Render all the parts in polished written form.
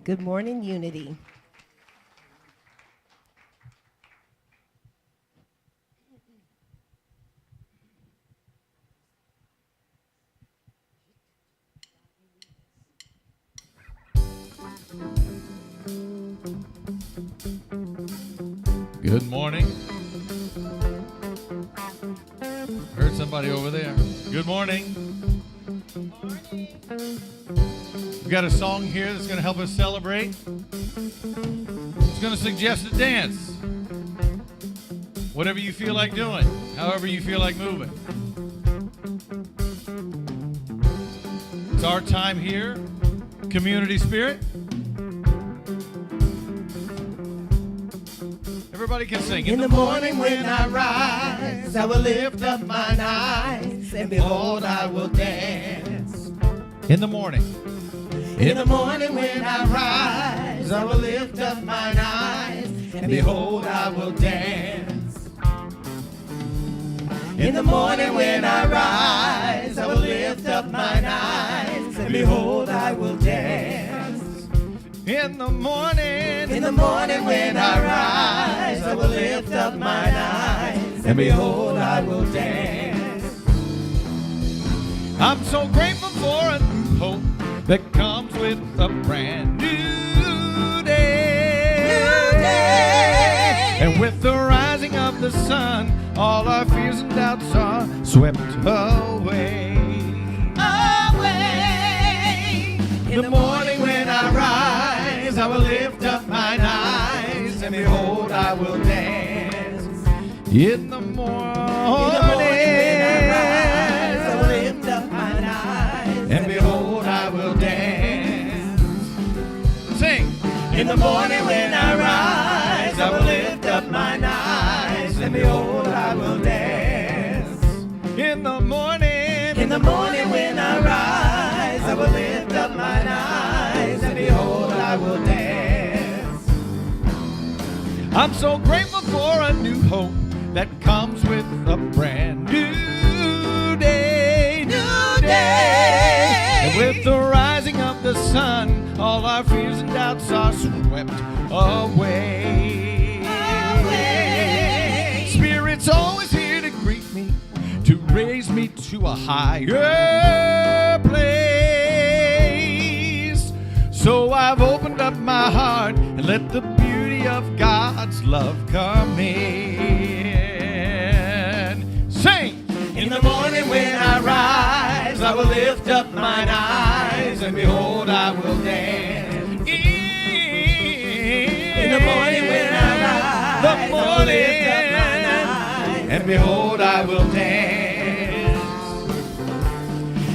Good morning, Unity. Good morning. Heard somebody over there. Good morning. We've got a song here that's going to help us celebrate. It's going to suggest a dance. Whatever you feel like doing, however you feel like moving. It's our time here. Community spirit. Everybody can sing. In the morning when I rise, I will lift up mine eyes, and behold, I will dance. In the morning. In the morning when I rise, I will lift up mine eyes, and behold, I will dance. In the morning when I rise, I will lift up mine eyes, and behold, I will dance. In the morning when I rise, I will lift up mine eyes, and behold, I will dance. I'm so grateful for a new hope that comes with a brand new day. New day. And with the rising of the sun, all our fears and doubts are swept away. In the morning when I rise, I will lift up mine eyes, and behold, I will dance. In the morning when I rise, I will lift up mine eyes, and behold, I will dance. Sing. In the morning when I rise, I will lift up mine eyes, and behold, I will dance. In the morning when I rise, I will lift up mine eyes, and behold, I will dance. I'm so grateful for a new hope that comes with a brand new day. New day. And with the rising of the sun, all our fears and doubts are swept away. Spirit's always here to greet me, to raise me to a higher place. So I've opened up my heart and let the beauty of God's love come in. Sing! In the morning when I rise, I will lift up mine eyes, and behold, I will dance. In the morning when I rise, I will lift up mine eyes, and behold, I will dance.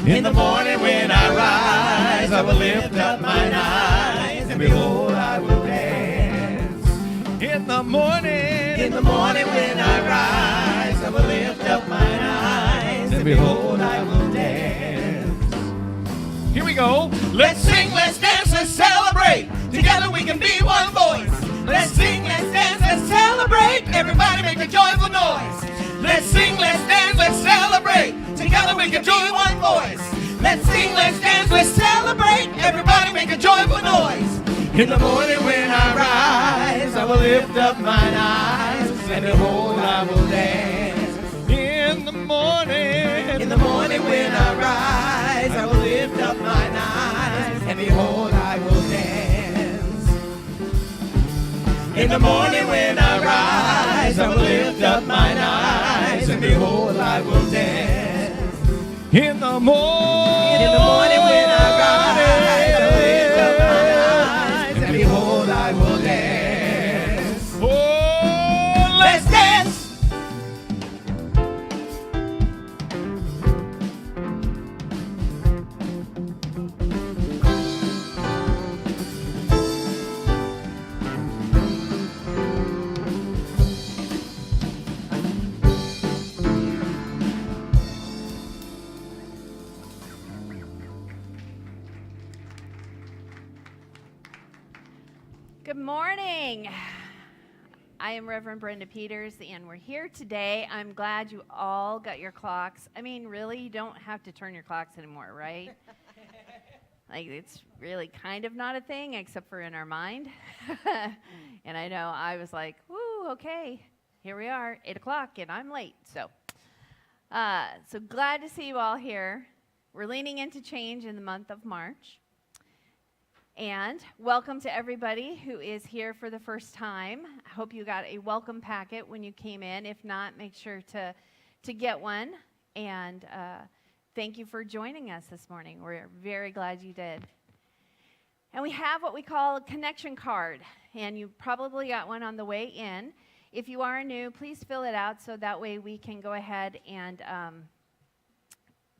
In the morning when I rise, I will lift up mine eyes, and behold, I will dance. In the morning when I rise, I will lift up mine eyes, and behold, I will dance. Here we go. Let's sing, let's dance, let's celebrate. Together we can be one voice. Let's sing, let's dance, let's celebrate. Everybody make a joyful noise. Let's sing, let's dance, let's celebrate. Together we can join one voice. Let's sing, let's dance, let's celebrate. Everybody make a joyful noise. In the morning when I rise, I will lift up mine eyes, and behold, I will dance. In the morning when I rise, I will lift up mine eyes, and behold, I will dance. In the morning when I rise, I will lift up mine eyes, and behold, I will dance. In the morning when I rise, I will lift up mine eyes, and behold, I will dance. Oh, let's dance. Good morning. I am Reverend Brenda Peters, and we're here today. I'm glad you all got your clocks. I mean, really, you don't have to turn your clocks anymore, right? Like, it's really kind of not a thing except for in our mind. And I know I was like, woo, okay, here we are, 8 o'clock, and I'm late. So glad to see you all here. We're leaning into change in the month of March. And welcome to everybody who is here for the first time. I hope you got a welcome packet when you came in. If not, make sure to get one. And thank you for joining us this morning. We're very glad you did. And we have what we call a connection card. And you probably got one on the way in. If you are new, please fill it out so that way we can go ahead and,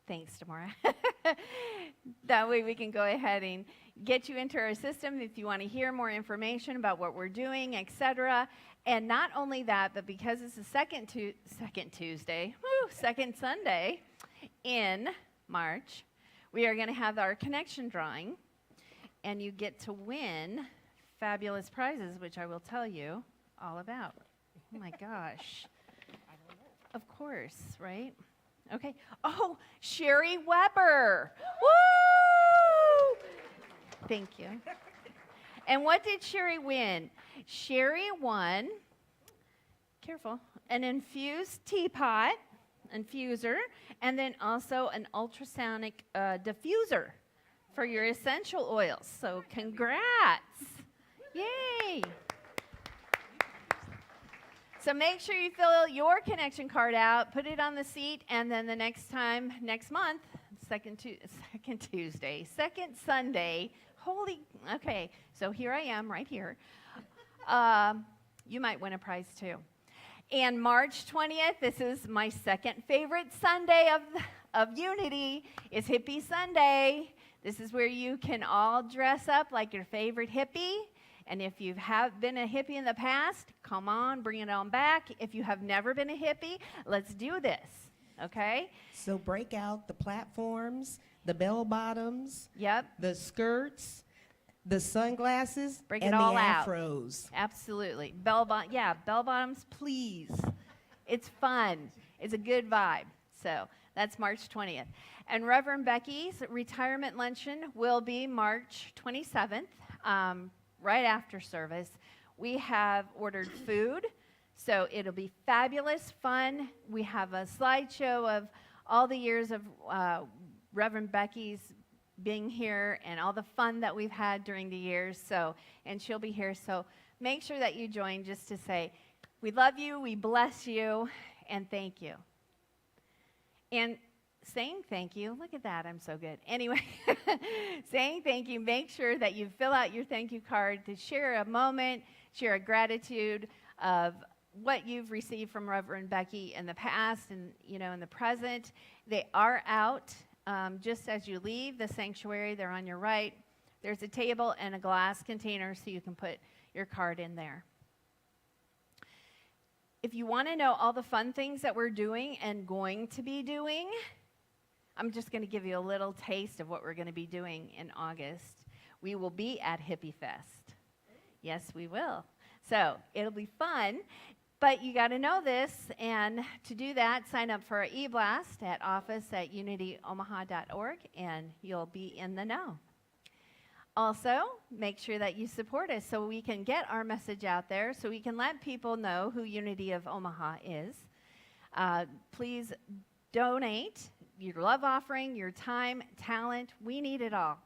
thanks, Tamara. That way we can go ahead and get you into our system if you want to hear more information about what we're doing, etc. And not only that, but because it's the second Sunday in March, we are going to have our connection drawing, and you get to win fabulous prizes, which I will tell you all about. Oh my gosh. Of course, right? Okay. Oh, Sherry Weber. Woo! Thank you. And what did Sherry win? Sherry won, careful, an infused teapot, infuser, and then also an ultrasonic diffuser for your essential oils. So congrats. Yay. So make sure you fill your connection card out, put it on the seat, and then the next month, second Sunday, okay, so here I am right here. You might win a prize too. And March 20th, this is my second favorite Sunday of Unity, is Hippie Sunday. This is where you can all dress up like your favorite hippie. And if you have been a hippie in the past, come on, bring it on back. If you have never been a hippie, let's do this, okay? So break out the platforms, the bell bottoms, Yep. the skirts, the sunglasses, Break and it all the out. afros. Absolutely. Bell bottoms, please. It's fun. It's a good vibe. So that's March 20th. And Reverend Becky's retirement luncheon will be March 27th. Right after service. We have ordered food, so it'll be fabulous, fun. We have a slideshow of all the years of Reverend Becky's being here and all the fun that we've had during the years. And she'll be here, so make sure that you join just to say, we love you, we bless you, and thank you. And saying thank you, look at that, I'm so good. Anyway, saying thank you, make sure that you fill out your thank you card to share a moment, share a gratitude of what you've received from Reverend Becky in the past and, in the present. They are out just as you leave the sanctuary. They're on your right. There's a table and a glass container so you can put your card in there. If you want to know all the fun things that we're doing and going to be doing, I'm just going to give you a little taste of what we're going to be doing in August. We will be at Hippie Fest. Yes, we will. So it'll be fun, but you got to know this, and to do that, sign up for our e-blast at office@unityomaha.org, and you'll be in the know. Also, make sure that you support us so we can get our message out there, so we can let people know who Unity of Omaha is. Please donate your love offering, your time, talent. We need it all.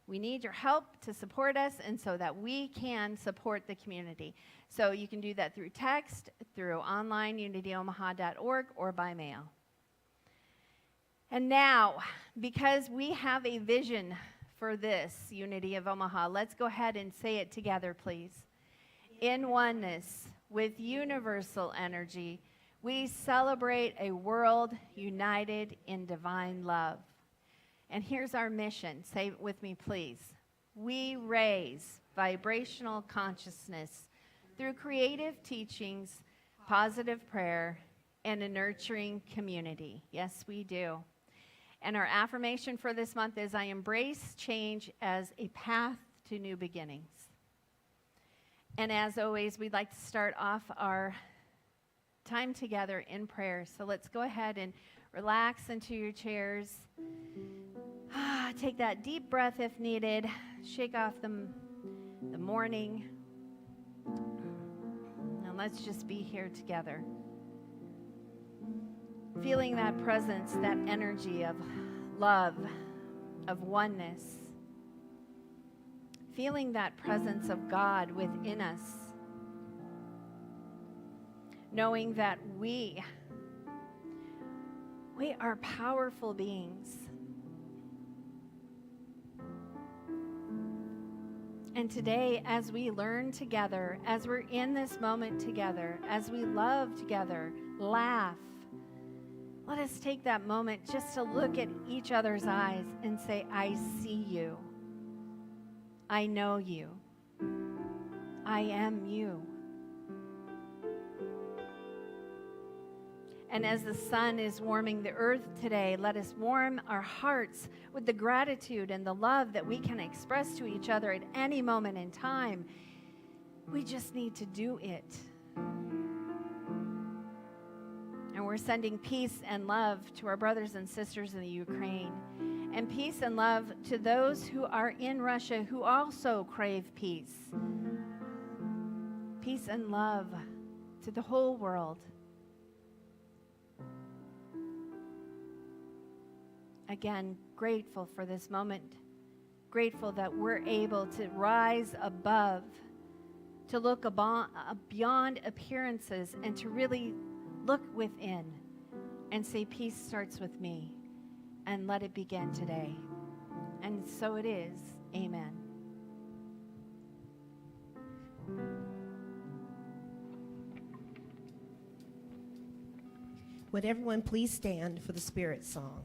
We need your help to support us and so that we can support the community. So you can do that through text, through online, unityomaha.org, or by mail. And now, because we have a vision for this Unity of Omaha, let's go ahead and say it together, please. In oneness with universal energy, we celebrate a world united in divine love. And here's our mission. Say it with me, please. We raise vibrational consciousness through creative teachings, positive prayer, and a nurturing community. Yes, we do. And our affirmation for this month is, I embrace change as a path to new beginnings. And as always, we'd like to start off our time together in prayer. So let's go ahead and relax into your chairs. Take that deep breath if needed. Shake off the morning. And let's just be here together. Feeling that presence, that energy of love, of oneness. Feeling that presence of God within us. Knowing that we are powerful beings. And today, as we learn together, as we're in this moment together, as we love together, laugh, let us take that moment just to look at each other's eyes and say, I see you. I know you. I am you. And as the sun is warming the earth today, let us warm our hearts with the gratitude and the love that we can express to each other at any moment in time. We just need to do it. And we're sending peace and love to our brothers and sisters in the Ukraine. And peace and love to those who are in Russia who also crave peace. Peace and love to the whole world. Again, grateful for this moment. Grateful that we're able to rise above, to look beyond appearances and to really look within and say, peace starts with me, and let it begin today. And so it is. Amen. Would everyone please stand for the Spirit song?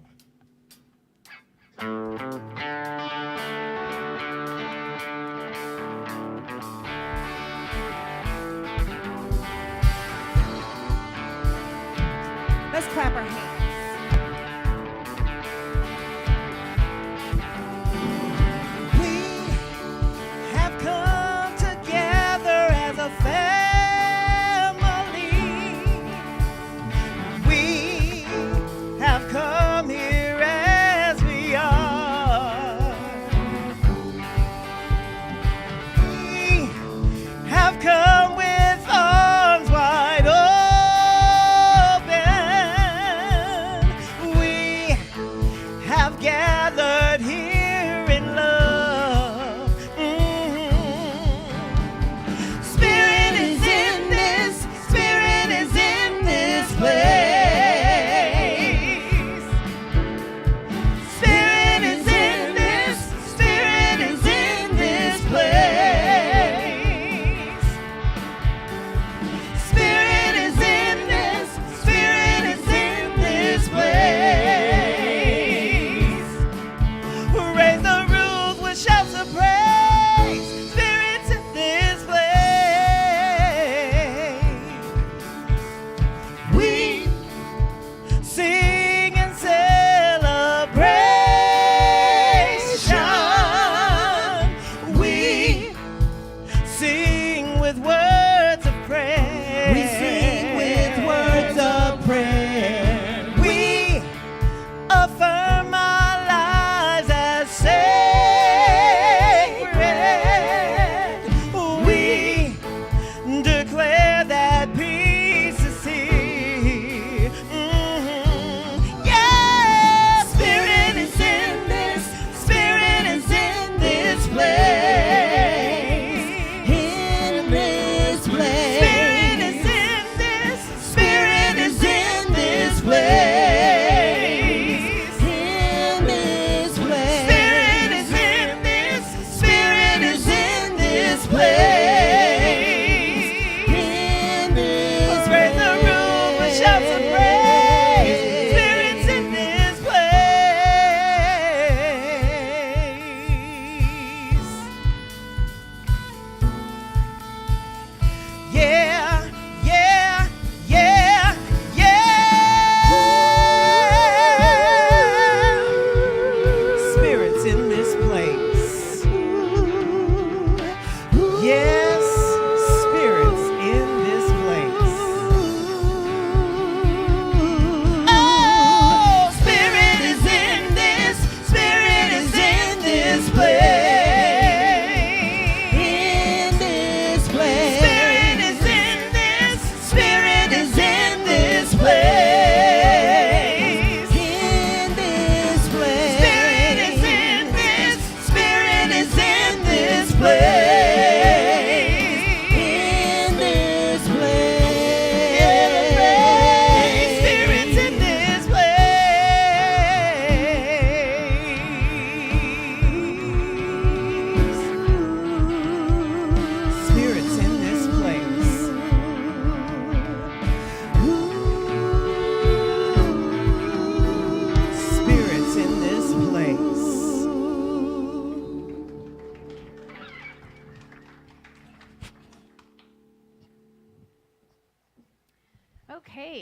Let's clap our hands. Come with arms wide open.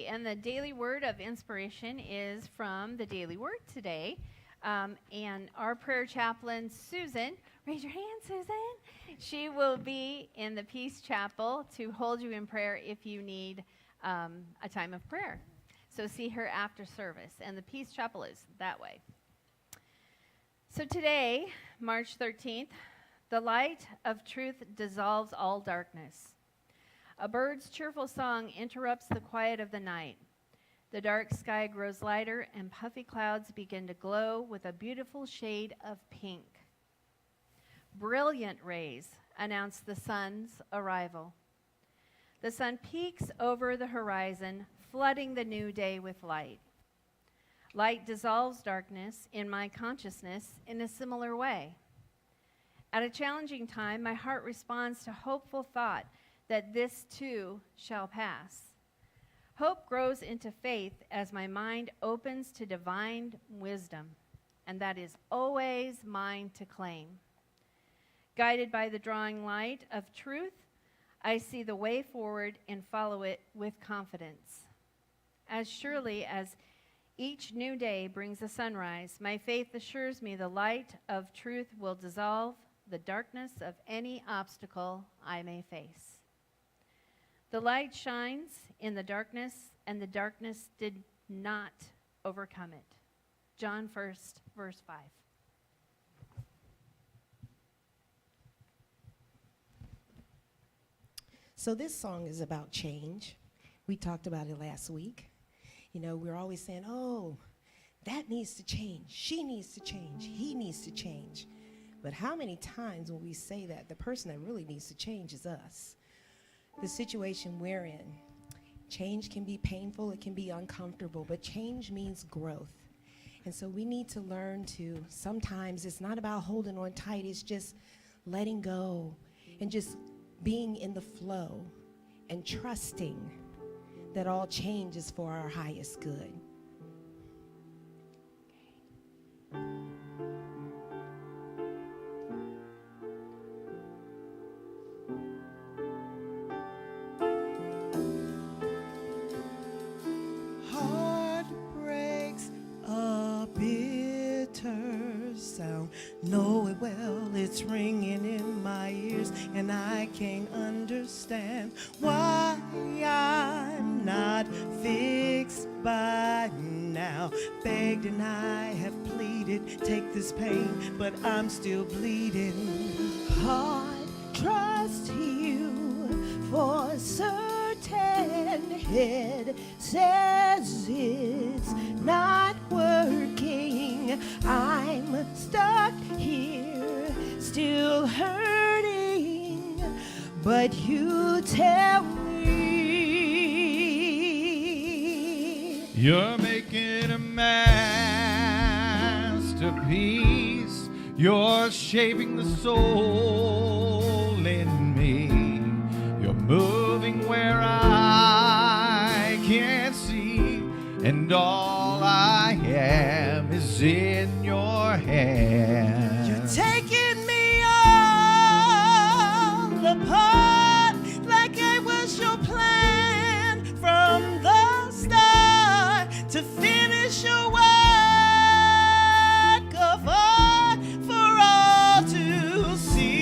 Okay, and the daily word of inspiration is from the daily word today. And our prayer chaplain, Susan, raise your hand, Susan. She will be in the Peace Chapel to hold you in prayer if you need a time of prayer. So see her after service. And the Peace Chapel is that way. So today, March 13th, the light of truth dissolves all darkness. A bird's cheerful song interrupts the quiet of the night. The dark sky grows lighter, and puffy clouds begin to glow with a beautiful shade of pink. Brilliant rays announce the sun's arrival. The sun peeks over the horizon, flooding the new day with light. Light dissolves darkness in my consciousness in a similar way. At a challenging time, my heart responds to hopeful thought that this too shall pass. Hope grows into faith as my mind opens to divine wisdom, and that is always mine to claim. Guided by the drawing light of truth, I see the way forward and follow it with confidence. As surely as each new day brings a sunrise, my faith assures me the light of truth will dissolve the darkness of any obstacle I may face. The light shines in the darkness, and the darkness did not overcome it. John 1st, verse 5. So this song is about change. We talked about it last week. You know, we're always saying, oh, that needs to change. She needs to change. He needs to change. But how many times when we say that, the person that really needs to change is us? The situation we're in. Change can be painful, it can be uncomfortable, but change means growth. And so we need to learn to, sometimes it's not about holding on tight, it's just letting go and just being in the flow and trusting that all change is for our highest good. Heartbreaks a bitter sound. Know it well, it's ringing in my ears, and I can't understand why I'm not fixed by now. Begged and I have pleaded, take this pain, but I'm still bleeding. Heart, trust you for certain. Head says it's not working. I'm stuck here, still hurting, but you tell me You're making a masterpiece. You're shaping the soul in me. You're moving where I can't see, and all I am is in your hands. You're taking me all apart like I was your plan from the start to finish your work of art for all to see.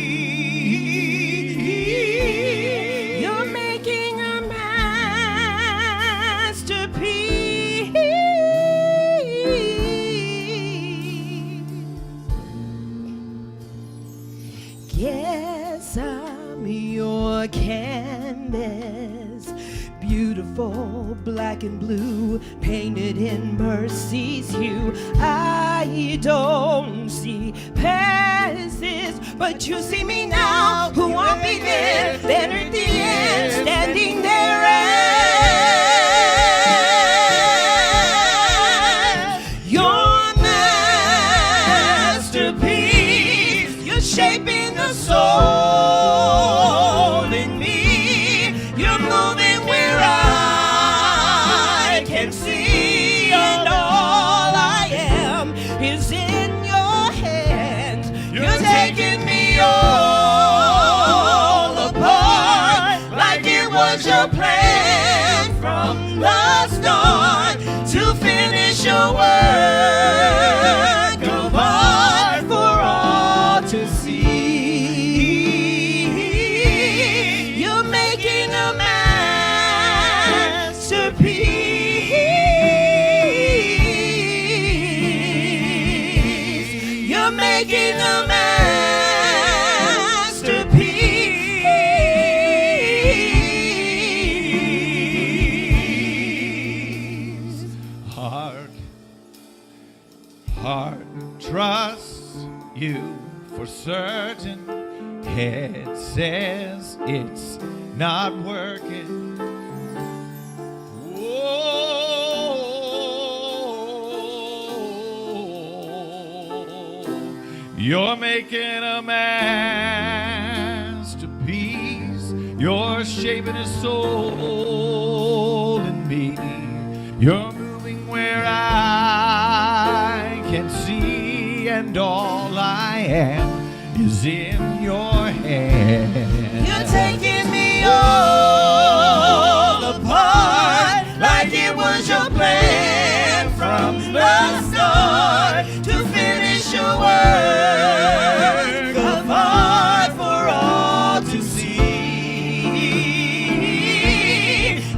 You're making a masterpiece. Guess I'm your canvas, beautiful black and blue, painted in mercy's hue. I don't see past this, but you see me now, who won't be there, then at the end, standing there as your masterpiece. You're shaping the soul in me. You're moving where I can see, and all I am is in your hands. You're taking me all apart like it was your plan from the start. finish your work of art for all to see. You're making a masterpiece. You're making a masterpiece. Heart trusts you for certain. Head says it's not working. Whoa, you're making a masterpiece. You're shaping a soul in me. You're moving where I can see, and all I am is in your hand. You're taking me all apart like it was your plan from the start to finish your work of art for all to see.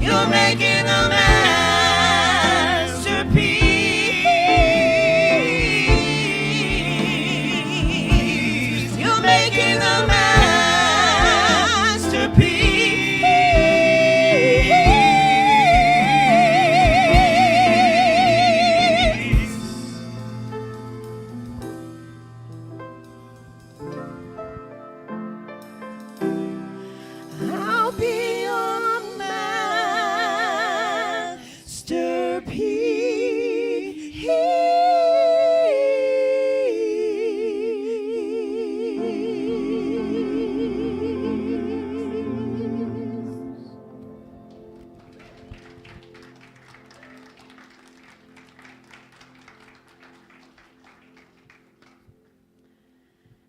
You're making a masterpiece. You're making a masterpiece. I'll be your masterpiece.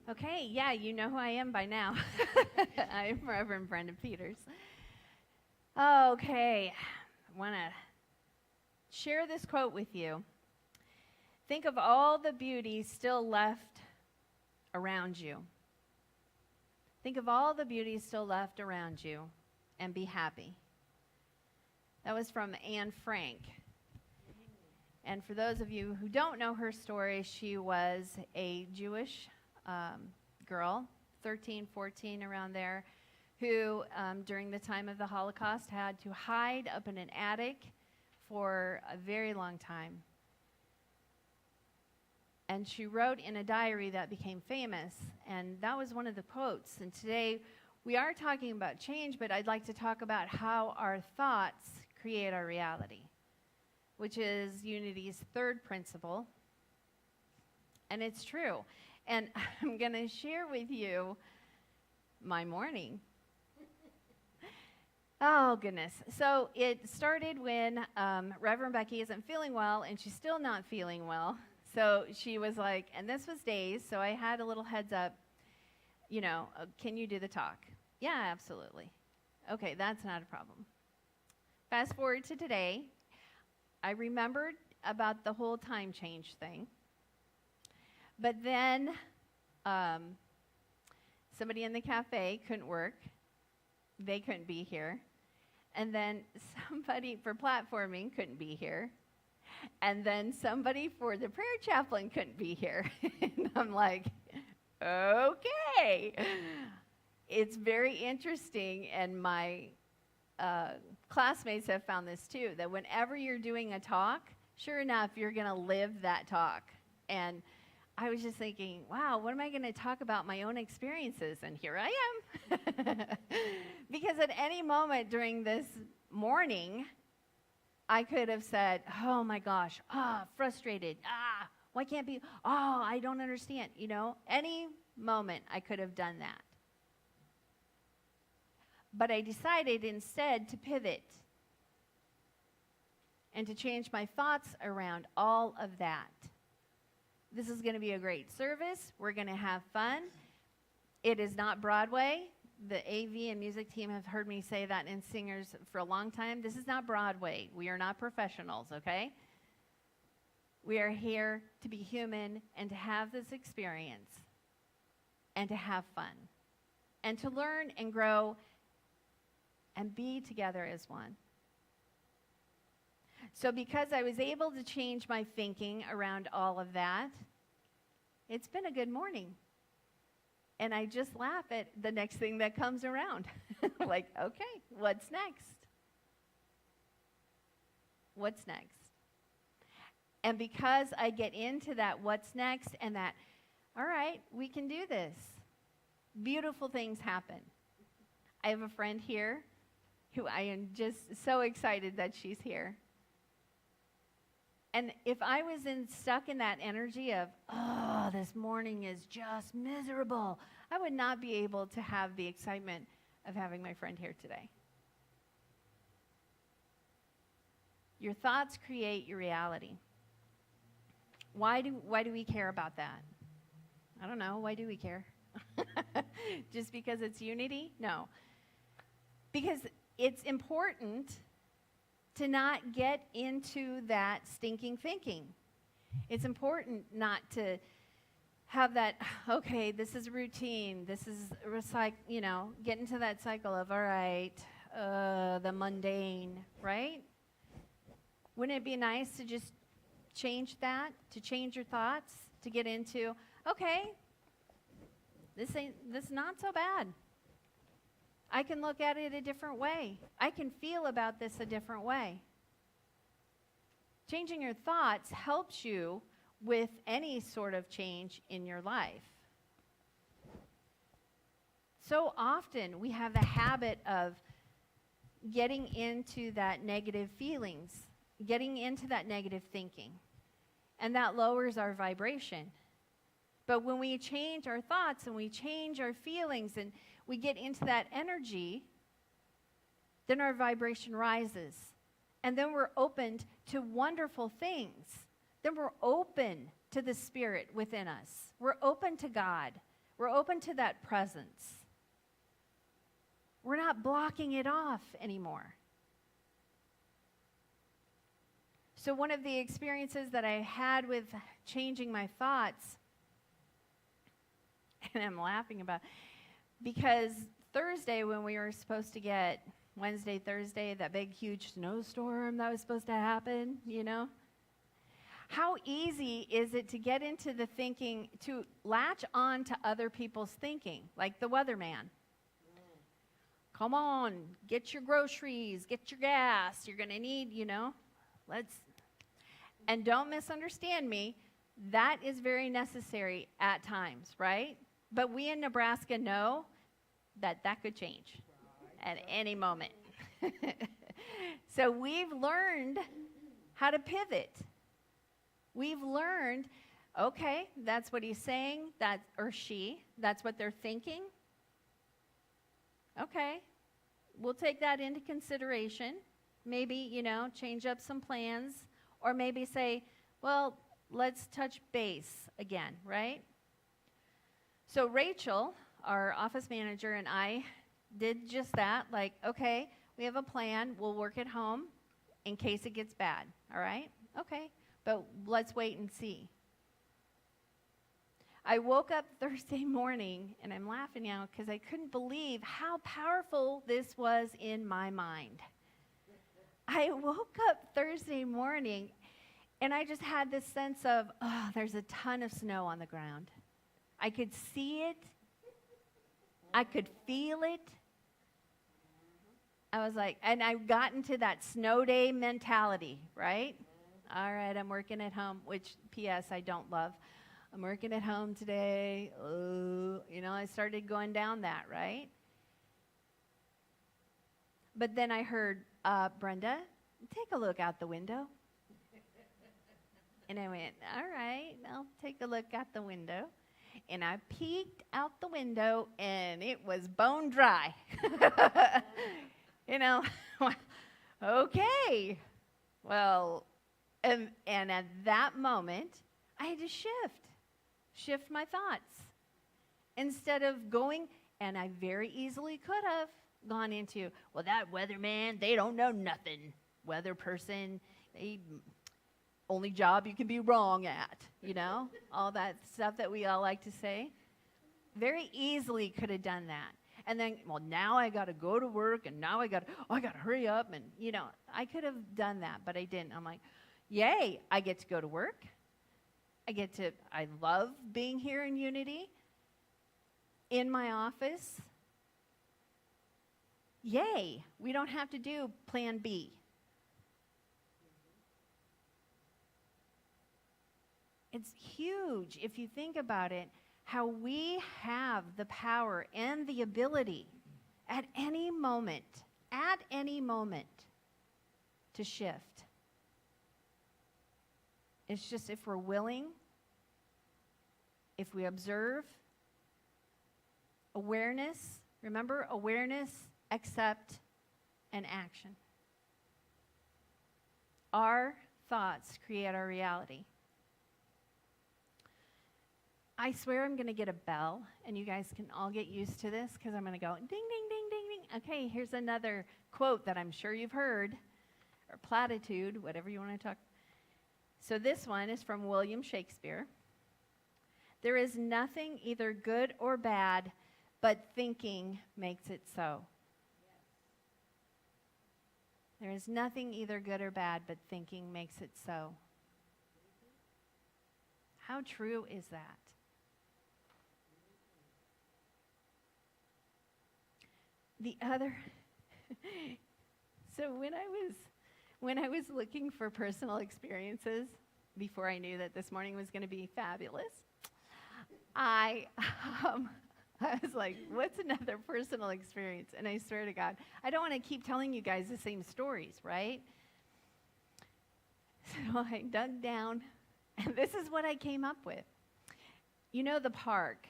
Okay, yeah, you know who I am by now. I'm Reverend Brenda Peters. Okay, I want to share this quote with you. Think of all the beauty still left around you. Think of all the beauty still left around you and be happy. That was from Anne Frank. And for those of you who don't know her story, she was a Jewish girl, 13, 14, around there, who during the time of the Holocaust had to hide up in an attic for a very long time. And she wrote in a diary that became famous, and that was one of the quotes. And today we are talking about change, but I'd like to talk about how our thoughts create our reality, which is Unity's third principle. And it's true. And I'm going to share with you my morning. Oh, goodness. So it started when Reverend Becky isn't feeling well, and she's still not feeling well. So she was like, and this was days, so I had a little heads up, can you do the talk? Yeah, absolutely. Okay, that's not a problem. Fast forward to today. I remembered about the whole time change thing. But then somebody in the cafe couldn't work. They couldn't be here. And then somebody for platforming couldn't be here. And then somebody for the prayer chaplain couldn't be here. And I'm like, okay. It's very interesting, and my classmates have found this too, that whenever you're doing a talk, sure enough, you're going to live that talk. And I was just thinking, wow, what am I going to talk about my own experiences? And here I am. Because at any moment during this morning, I could have said, oh my gosh, frustrated, why can't be, I don't understand, any moment I could have done that. But I decided instead to pivot and to change my thoughts around all of that. This is going to be a great service. We're going to have fun. It is not Broadway. The AV and music team have heard me say that in singers for a long time. This is not Broadway. We are not professionals, okay? We are here to be human and to have this experience and to have fun and to learn and grow and be together as one. So because I was able to change my thinking around all of that, it's been a good morning. And I just laugh at the next thing that comes around. Like, okay, what's next? What's next? And because I get into that what's next and that, all right, we can do this, beautiful things happen. I have a friend here who I am just so excited that she's here. And if I was stuck in that energy of, oh, this morning is just miserable, I would not be able to have the excitement of having my friend here today. Your thoughts create your reality. Why do we care about that? I don't know. Why do we care? Just because it's unity? No. Because it's important to not get into that stinking thinking. It's important not to have that, okay, this is routine, this is get into that cycle of, all right, the mundane, right? Wouldn't it be nice to just change that, to change your thoughts, to get into, okay, this is not so bad. I can look at it a different way. I can feel about this a different way. Changing your thoughts helps you with any sort of change in your life. So often we have the habit of getting into that negative feelings, getting into that negative thinking, and that lowers our vibration. But when we change our thoughts and we change our feelings and we get into that energy, then our vibration rises. And then we're opened to wonderful things. Then we're open to the Spirit within us. We're open to God. We're open to that presence. We're not blocking it off anymore. So one of the experiences that I had with changing my thoughts, and I'm laughing about, because Thursday when we were supposed to get, Wednesday, Thursday, that big huge snowstorm that was supposed to happen, how easy is it to get into the thinking, to latch on to other people's thinking, like the weatherman. Come on, get your groceries, get your gas, you're going to need, and don't misunderstand me, that is very necessary at times, right? But we in Nebraska know that could change at any moment. So we've learned how to pivot. We've learned, okay, that's what he's saying, that or she, that's what they're thinking. Okay, we'll take that into consideration. Maybe, change up some plans, or maybe say, well, let's touch base again, right? So Rachel, our office manager, and I did just that, like, okay, we have a plan, we'll work at home in case it gets bad, all right? Okay, but let's wait and see. I woke up Thursday morning, and I'm laughing now because I couldn't believe how powerful this was in my mind. I woke up Thursday morning, and I just had this sense of, oh, there's a ton of snow on the ground. I could see it. I could feel it. I was like, and I got into that snow day mentality, right? All right, I'm working at home, which, P.S., I don't love. I'm working at home today. I started going down that, right? But then I heard, Brenda, take a look out the window. And I went, all right, I'll take a look out the window. And I peeked out the window, and it was bone dry. Okay. Well, and at that moment, I had to shift my thoughts. Instead of going, and I very easily could have gone into, well, that weatherman, they don't know nothing. Weather person, only job you can be wrong at, you know, all that stuff that we all like to say. Very easily could have done that. And then, well, now I got to go to work, and now I got to hurry up, and, you know, I could have done that, but I didn't. I'm like, yay, I get to go to work. I love being here in Unity, in my office. Yay, we don't have to do plan B. It's huge if you think about it, how we have the power and the ability at any moment to shift. It's just if we're willing, if we observe, awareness, remember, awareness, accept, and action. Our thoughts create our reality. I swear I'm going to get a bell, and you guys can all get used to this, because I'm going to go ding, ding, ding, ding, ding. Okay, here's another quote that I'm sure you've heard, or platitude, whatever you want to talk. So this one is from William Shakespeare. There is nothing either good or bad, but thinking makes it so. There is nothing either good or bad, but thinking makes it so. How true is that? The other, so when I was looking for personal experiences, before I knew that this morning was going to be fabulous, I was like, what's another personal experience? And I swear to God, I don't want to keep telling you guys the same stories, right? So I dug down, and this is what I came up with. You know the park,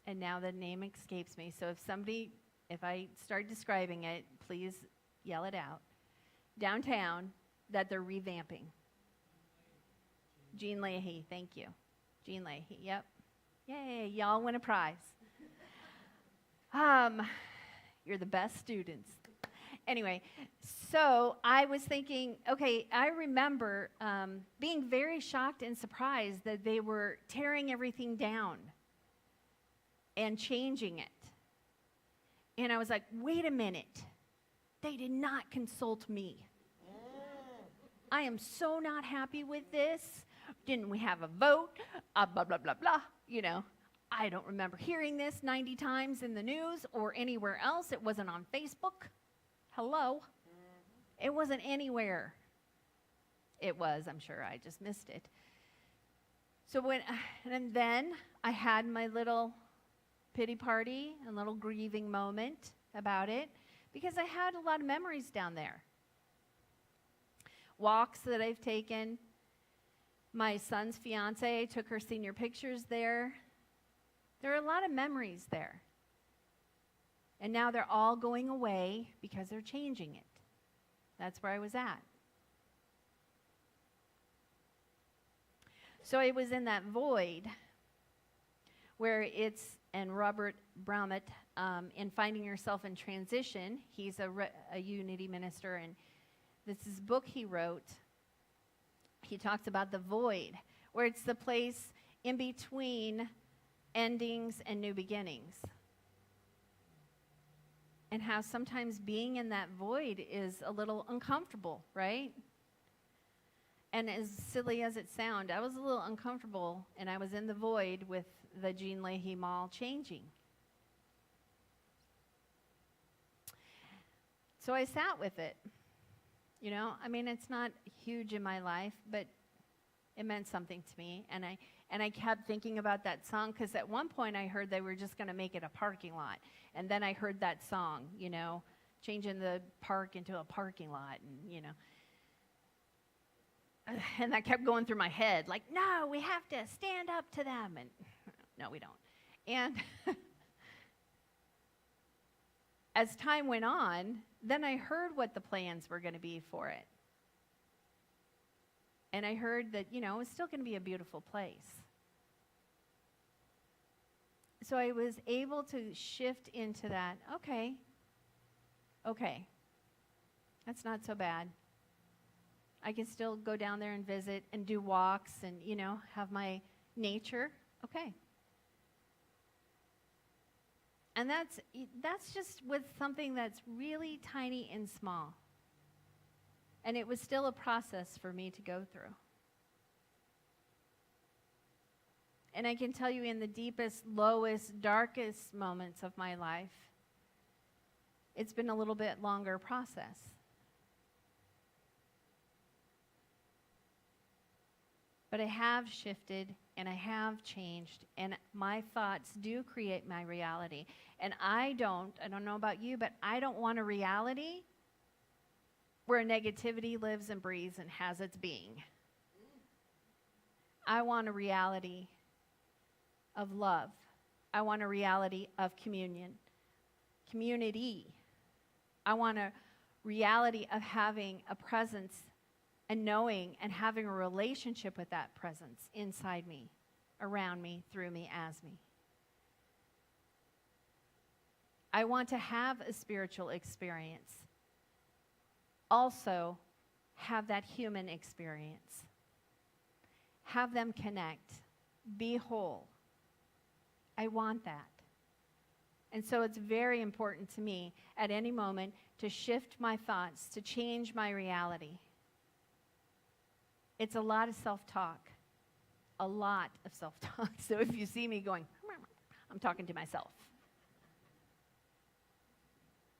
and now the name escapes me, so if I start describing it, please yell it out. Downtown, that they're revamping. Jean Leahy, thank you. Jean Leahy, yep. Yay, y'all win a prize. You're the best students. Anyway, so I was thinking, okay, I remember being very shocked and surprised that they were tearing everything down and changing it. And I was like, wait a minute. They did not consult me. I am so not happy with this. Didn't we have a vote? Blah, blah, blah, blah. You know, I don't remember hearing this 90 times in the news or anywhere else. It wasn't on Facebook. Hello? It wasn't anywhere. It was, I'm sure I just missed it. So and then I had my little pity party, a little grieving moment about it, because I had a lot of memories down there. Walks that I've taken. My son's fiance took her senior pictures there. There are a lot of memories there. And now they're all going away because they're changing it. That's where I was at. So it was in that void where and Robert Bromett, in Finding Yourself in Transition, he's a Unity minister, and this is a book he wrote. He talks about the void, where it's the place in between endings and new beginnings. And how sometimes being in that void is a little uncomfortable, right? And as silly as it sounds, I was a little uncomfortable, and I was in the void with the Jean Leahy Mall changing. So I sat with it. You know, I mean, it's not huge in my life, but it meant something to me. And I kept thinking about that song, because at one point I heard they were just going to make it a parking lot. And then I heard that song, you know, changing the park into a parking lot, and, you know. And that kept going through my head, like, no, we have to stand up to them. And no, we don't. And as time went on, then I heard what the plans were going to be for it. And I heard that, you know, it was still going to be a beautiful place. So I was able to shift into that, okay, that's not so bad. I can still go down there and visit and do walks and, have my nature. Okay. And that's just with something that's really tiny and small. And it was still a process for me to go through. And I can tell you, in the deepest, lowest, darkest moments of my life, it's been a little bit longer process. But I have shifted and I have changed, and my thoughts do create my reality. And I don't know about you, but I don't want a reality where negativity lives and breathes and has its being. I want a reality of love. I want a reality of community. I want a reality of having a presence and knowing and having a relationship with that presence inside me, around me, through me, as me. I want to have a spiritual experience. Also, have that human experience. Have them connect. Be whole. I want that. And so it's very important to me at any moment to shift my thoughts, to change my reality. It's a lot of self-talk. A lot of self-talk. So if you see me going, I'm talking to myself.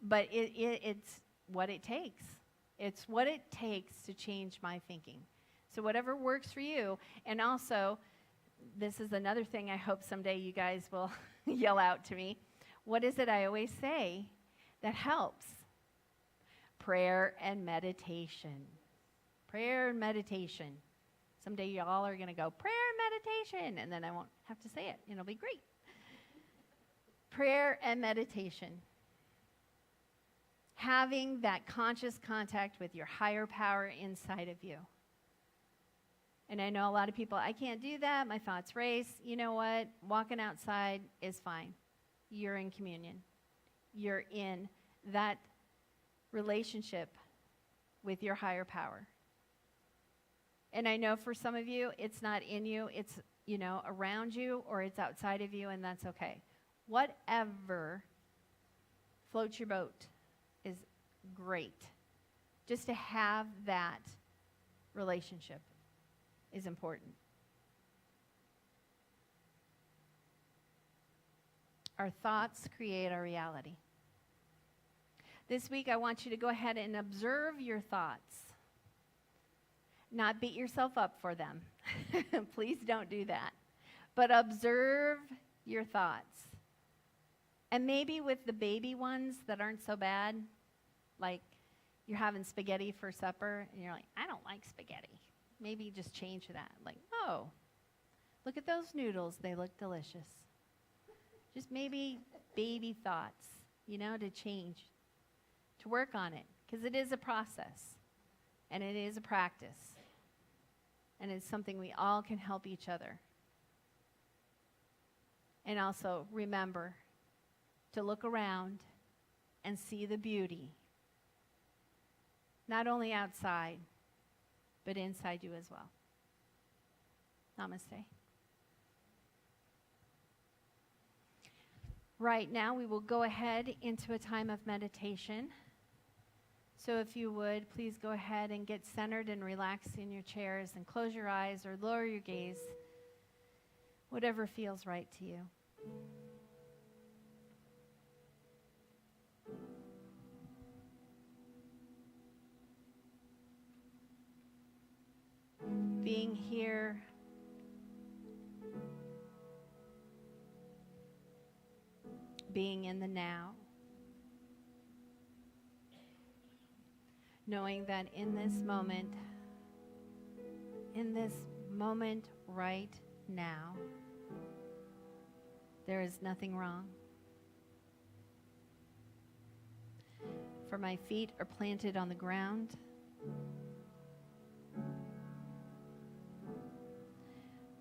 But it's what it takes. It's what it takes to change my thinking. So whatever works for you. And also, this is another thing I hope someday you guys will yell out to me. What is it I always say that helps? Prayer and meditation. Prayer and meditation. Someday y'all are going to go, prayer and meditation, and then I won't have to say it. It'll be great. Prayer and meditation. Having that conscious contact with your higher power inside of you. And I know a lot of people, I can't do that. My thoughts race. You know what? Walking outside is fine. You're in communion. You're in that relationship with your higher power. And I know for some of you, it's not in you. It's, around you, or it's outside of you, and that's okay. Whatever floats your boat is great. Just to have that relationship is important. Our thoughts create our reality. This week, I want you to go ahead and observe your thoughts. Not beat yourself up for them. Please don't do that. But observe your thoughts. And maybe with the baby ones that aren't so bad, like you're having spaghetti for supper, and you're like, I don't like spaghetti. Maybe just change that. Like, oh, look at those noodles. They look delicious. Just maybe baby thoughts, to change, to work on it. Because it is a process, and it is a practice. And it's something we all can help each other. And also remember to look around and see the beauty. Not only outside, but inside you as well. Namaste. Right now, we will go ahead into a time of meditation. So if you would, please go ahead and get centered and relax in your chairs and close your eyes or lower your gaze, whatever feels right to you. Being here, being in the now, knowing that in this moment right now, there is nothing wrong. For my feet are planted on the ground.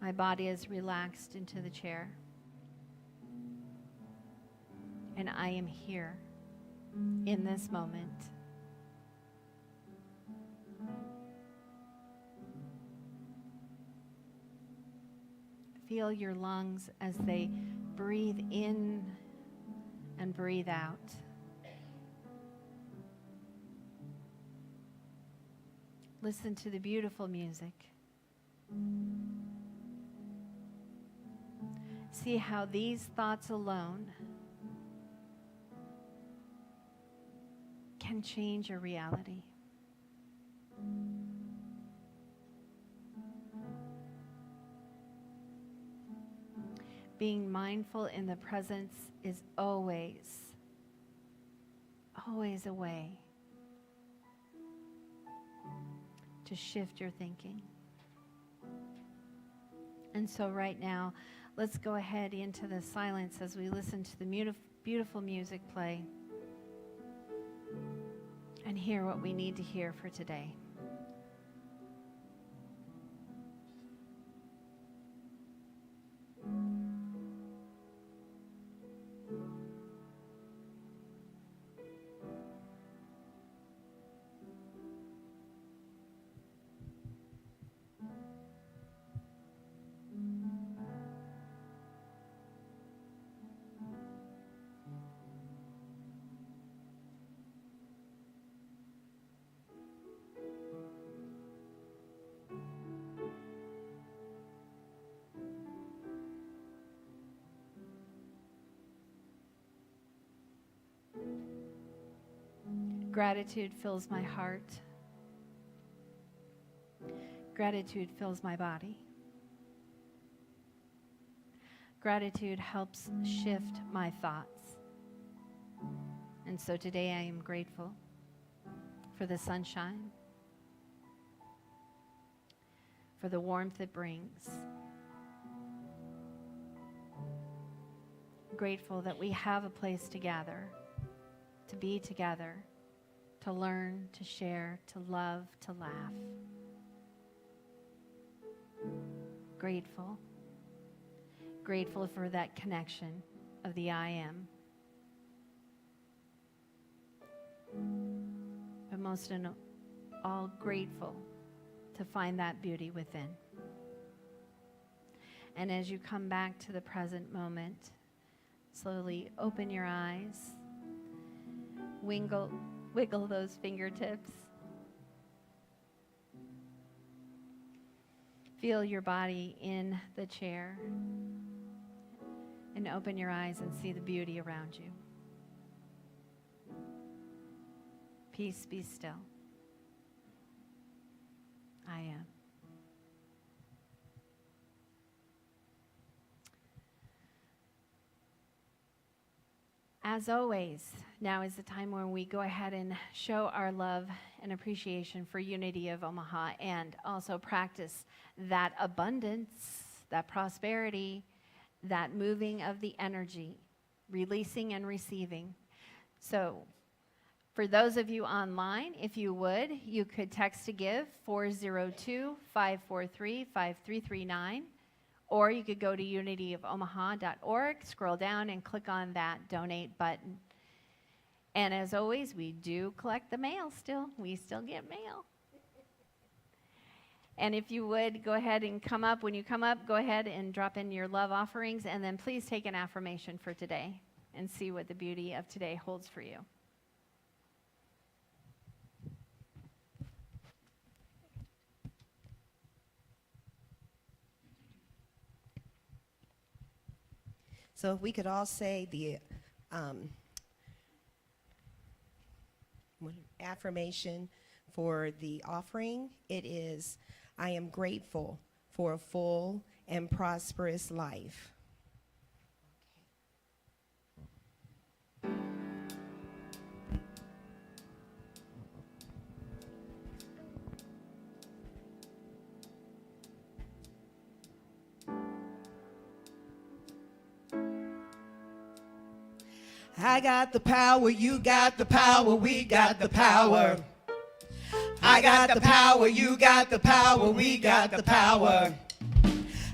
My body is relaxed into the chair. And I am here in this moment. feel your lungs as they breathe in and breathe out. Listen to the beautiful music. See how these thoughts alone can change your reality. Being mindful in the presence is always a way to shift your thinking. And so right now, let's go ahead into the silence as we listen to the beautiful music play and hear what we need to hear for today. Gratitude fills my heart. Gratitude fills my body. Gratitude helps shift my thoughts. And so today I am grateful for the sunshine, for the warmth it brings. Grateful that we have a place to gather, to be together, to learn, to share, to love, to laugh. Grateful. Grateful for that connection of the I am. But most in all, grateful to find that beauty within. And as you come back to the present moment, slowly open your eyes, wiggle those fingertips. Feel your body in the chair and open your eyes and see the beauty around you. Peace, be still. I am. As always, now is the time when we go ahead and show our love and appreciation for Unity of Omaha and also practice that abundance, that prosperity, that moving of the energy, releasing and receiving. So for those of you online, if you would, you could text to give 402-543-5339. Or you could go to unityofomaha.org, scroll down, and click on that donate button. And as always, we do collect the mail still. We still get mail. And if you would, go ahead and come up. When you come up, go ahead and drop in your love offerings. And then please take an affirmation for today and see what the beauty of today holds for you. So if we could all say the affirmation for the offering, it is, I am grateful for a full and prosperous life. I got the power, you got the power, we got the power. I got the power, you got the power, we got the power.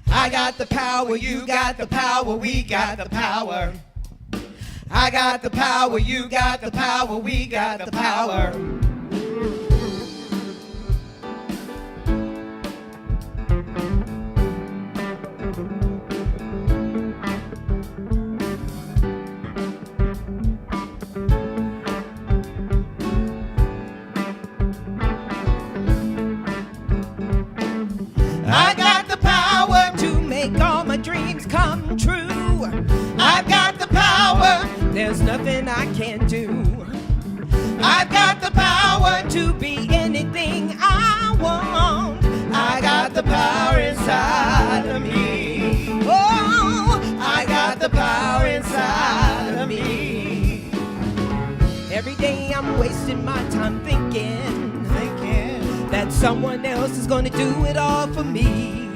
I got the power, you got the power, we got the power. I got the power, you got the power, we got the power. dreams come true. I've got the power. There's nothing I can't do. I've got the power. To be anything I want. I got the power inside of me. Oh, I got the power inside of me. every day I'm wasting my time thinking that someone else is gonna do it all for me.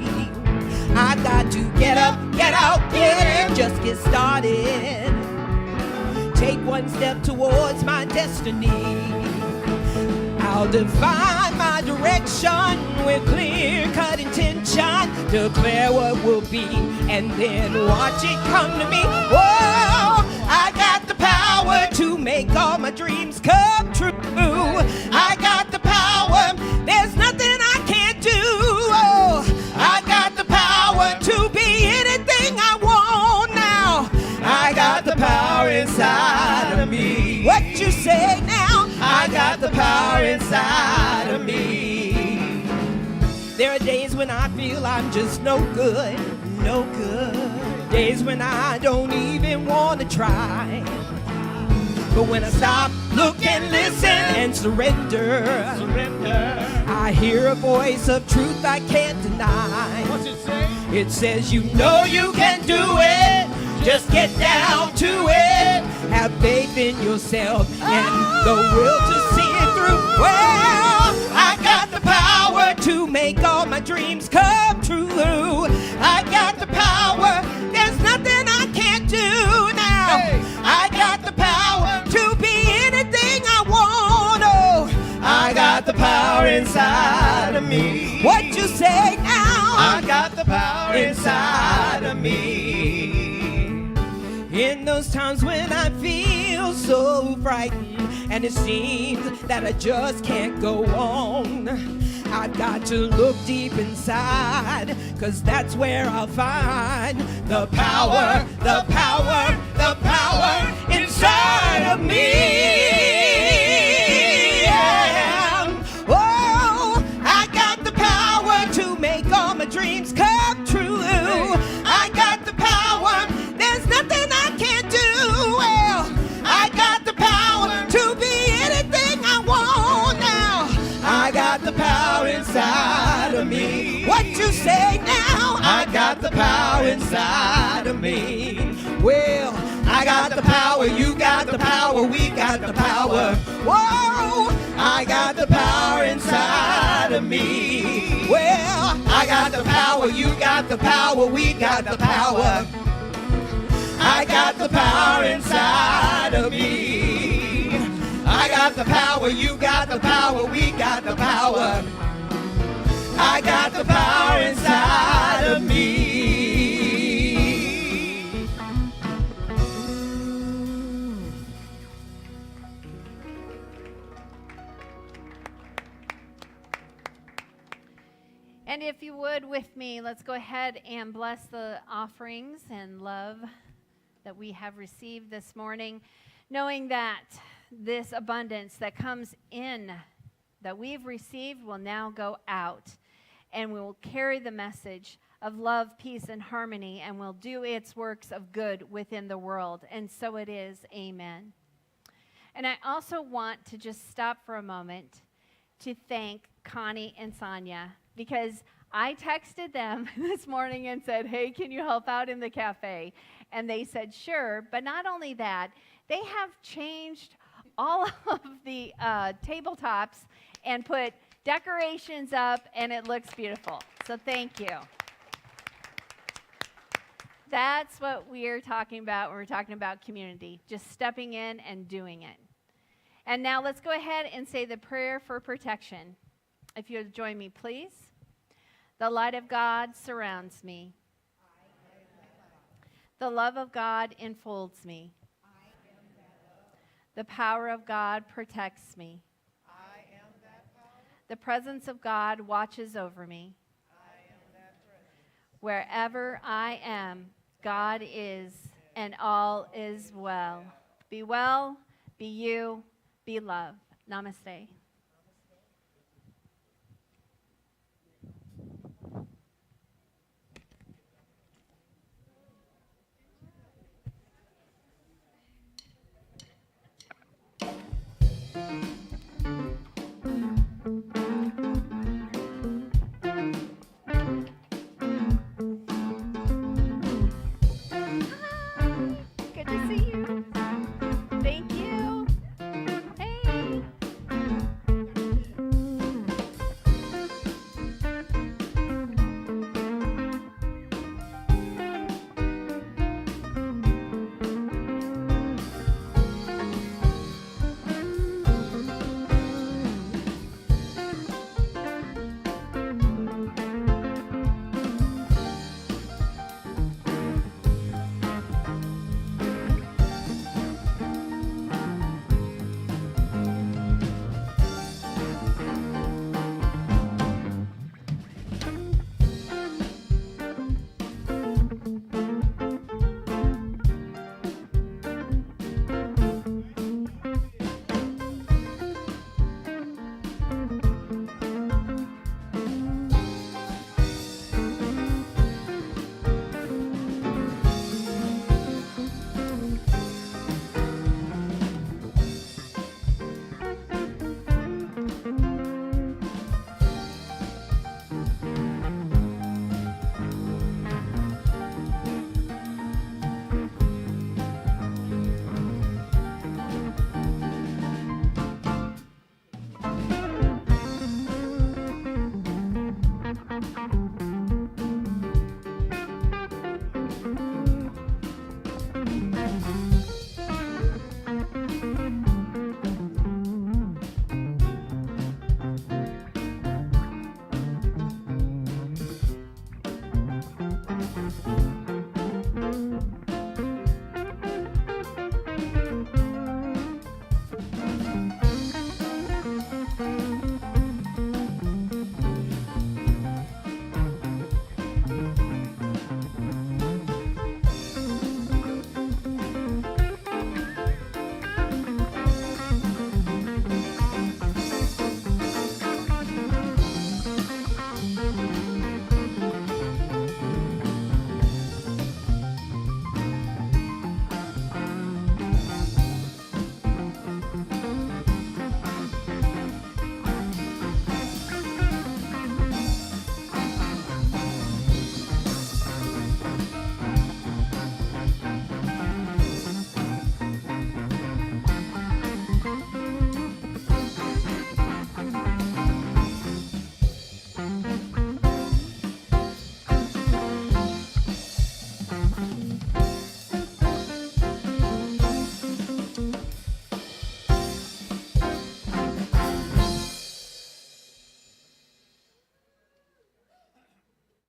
I got to get up, get out, get in, just get started. Take one step towards my destiny. I'll define my direction with clear-cut intention. Declare what will be, and then watch it come to me. Whoa, I got the power to make all my dreams come true. I got the power, there's nothing I can't do. Oh, I got the power to be anything I want now. I got the power inside of me. What you say now? I got the power inside of me. There are days when I feel I'm just no good. Days when I don't even want to try. But when I stop, look and listen and surrender, I hear a voice of truth I can't deny. What's it say? It says, you know you can do it. Just get down to it. Have faith in yourself and the will to see it through. Well, I got the power to make all my dreams come true. I got the power. There's nothing I can't do now. I got the power to be anything I want. Oh, I got the power inside of me. what you say now? I got the power inside of me. In those times when I feel so frightened and it seems that I just can't go on, I've got to look deep inside, 'cause that's where I'll find the power, the power, the power inside of me. Yeah. Oh, I got the power to make all my dreams come true. I got the power, there's nothing I can't do. Well, I got the power to be anything I want now. I got the power inside of me. What you say now? I got the power inside of me. Well, I got the power, you got the power, we got the power. whoa, I got the power inside of me. well, I got the power, you got the power, we got the power. I got the power inside of me. I got the power, you got the power, we got the power. I got the power inside of me. And if you would with me, let's go ahead and bless the offerings and love that we have received this morning, knowing that this abundance that comes in that we've received will now go out, and we will carry the message of love, peace, and harmony, and will do its works of good within the world. And so it is. Amen. And I also want to just stop for a moment to thank Connie and Sonia, because I texted them this morning and said, hey, can you help out in the cafe? And they said, sure. But not only that, they have changed all of the tabletops and put decorations up, and it looks beautiful. So thank you. That's what we're talking about when we're talking about community, just stepping in and doing it. And now let's go ahead and say the prayer for protection. If you'll join me, please. The light of God surrounds me. The love of God enfolds me. The power of God protects me. The presence of God watches over me. Wherever I am, God is, and all is well. Be well, be you, be love. Namaste.